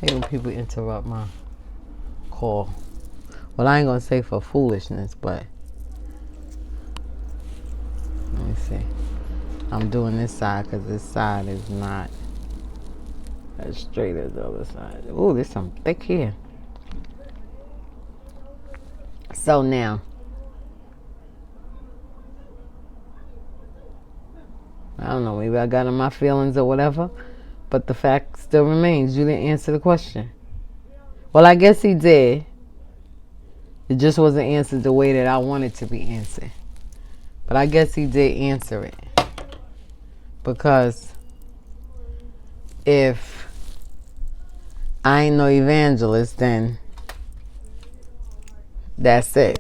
hate when people interrupt my call. Well, I ain't gonna say for foolishness, but let me see. I'm doing this side because this side is not as straight as the other side. Ooh, there's some thick here. So now, I don't know, maybe I got in my feelings or whatever, but the fact still remains, you didn't answer the question. Well, I guess he did. It just wasn't answered the way that I wanted to be answered. But I guess he did answer it. Because if I ain't no evangelist, then that's it.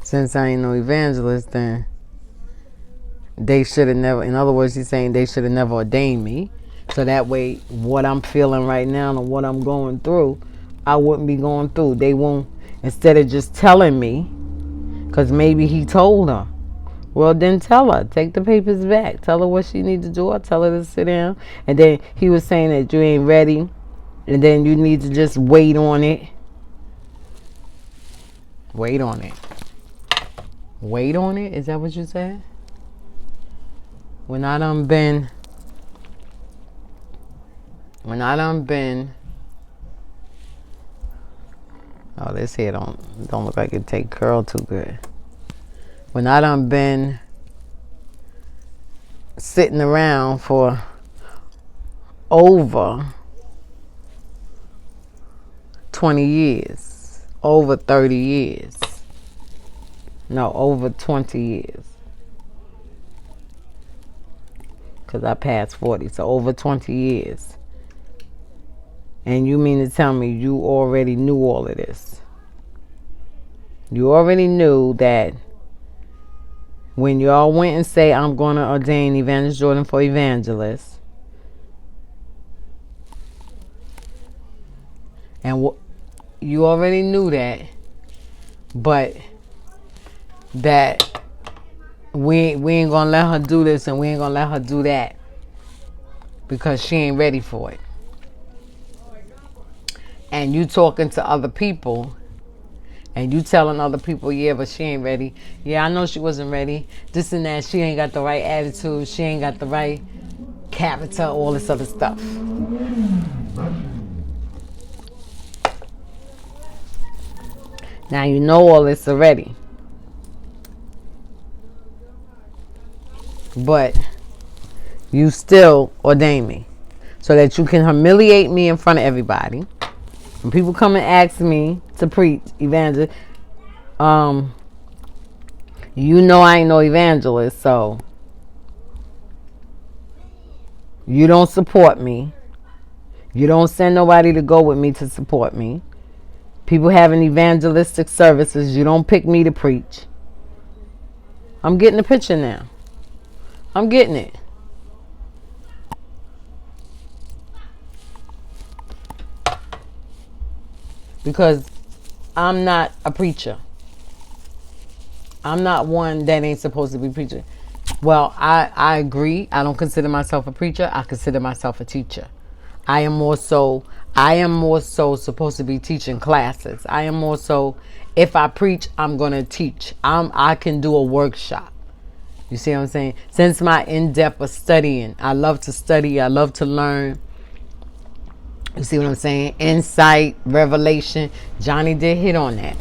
Since I ain't no evangelist, then they should have never, in other words, he's saying they should have never ordained me. So that way, what I'm feeling right now and what I'm going through, I wouldn't be going through. They won't, instead of just telling me, because maybe he told her. Well, then tell her. Take the papers back. Tell her what she needs to do. Or tell her to sit down. And then he was saying that you ain't ready. And then you need to just wait on it. Wait on it. Wait on it? Is that what you said? When I done been oh, this hair don't look like it take curl too good. When I done been sitting around for over 20 years, over 30 years. No, over 20 years. Because I passed 40, so over 20 years. And you mean to tell me you already knew all of this? You already knew that when y'all went and say, I'm going to ordain Evangelist Jordan for evangelist, and you already knew that, but that we ain't gonna let her do this and we ain't gonna let her do that because she ain't ready for it. And you talking to other people and you telling other people, yeah, but she ain't ready. Yeah, I know she wasn't ready. This and that. She ain't got the right attitude. She ain't got the right character, all this other stuff. Now you know all this already. But you still ordain me so that you can humiliate me in front of everybody. When people come and ask me to preach evangelist, you know I ain't no evangelist, so you don't support me. You don't send nobody to go with me to support me. People having evangelistic services, you don't pick me to preach. I'm getting the picture now. I'm getting it. Because I'm not a preacher. I'm not one that ain't supposed to be preaching. Well, I agree. I don't consider myself a preacher. I consider myself a teacher. I am more so supposed to be teaching classes. I am more so, if I preach, I'm going to teach. I can do a workshop. You see what I'm saying? Since my in-depth of studying, I love to study. I love to learn. You see what I'm saying? Insight, revelation. Johnny did hit on that.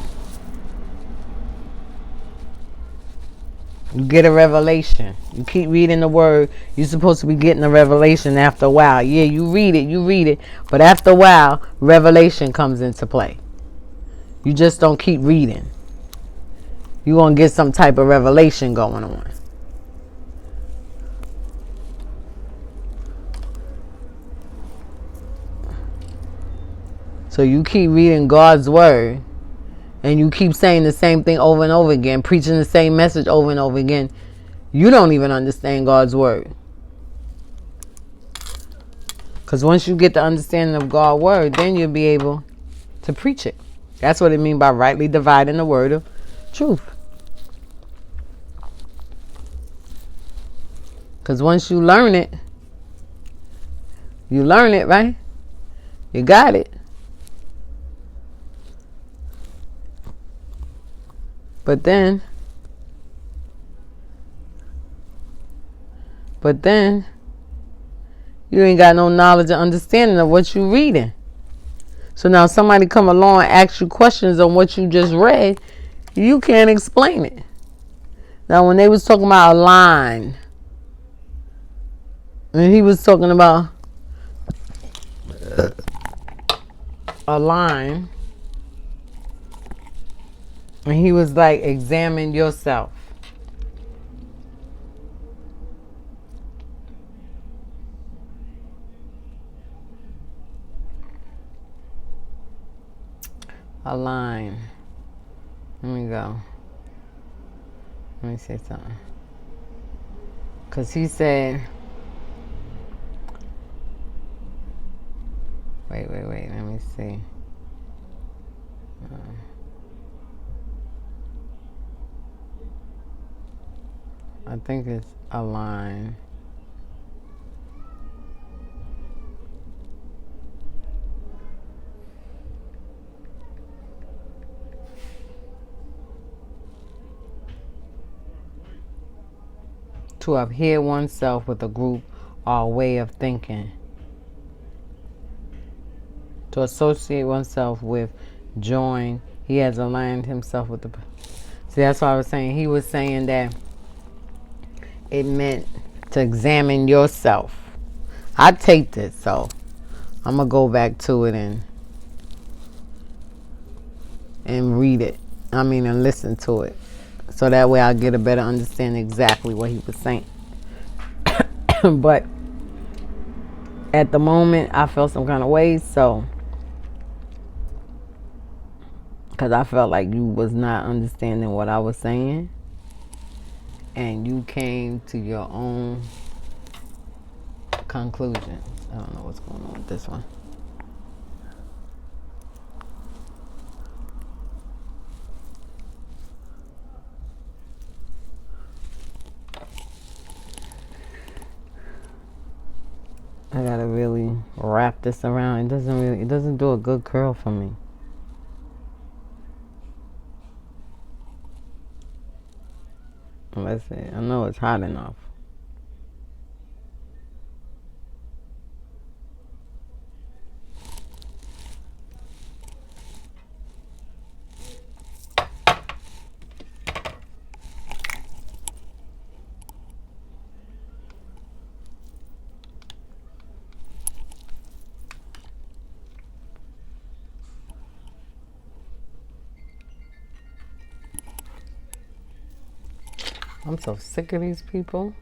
You get a revelation. You keep reading the word. You're supposed to be getting a revelation after a while. Yeah, you read it. But after a while, revelation comes into play. You just don't keep reading. You're going to get some type of revelation going on. So you keep reading God's word and you keep saying the same thing over and over again, preaching the same message over and over again. You don't even understand God's word. Because once you get the understanding of God's word, then you'll be able to preach it. That's what it means by rightly dividing the word of truth. Because once you learn it, right? You got it. But then you ain't got no knowledge or understanding of what you reading. So now somebody come along and ask you questions on what you just read, you can't explain it. Now when they was talking about a line, and he was talking about a line, and he was like, examine yourself. A line. Let me go. Let me say something. Because he said, wait. Let me see. I think it's a line. To adhere oneself with a group or a way of thinking. To associate oneself with, join. He has aligned himself with the... See, that's what I was saying. He was saying that it meant to examine yourself. I take it, so I'm going to go back to it and read it. And listen to it. So that way I'll get a better understanding exactly what he was saying. But at the moment, I felt some kind of way, so... Because I felt like you was not understanding what I was saying. And you came to your own conclusions. I don't know what's going on with this one. I gotta really wrap this around. It doesn't do a good curl for me. Let's see. I know it's hot enough. I'm so sick of these people.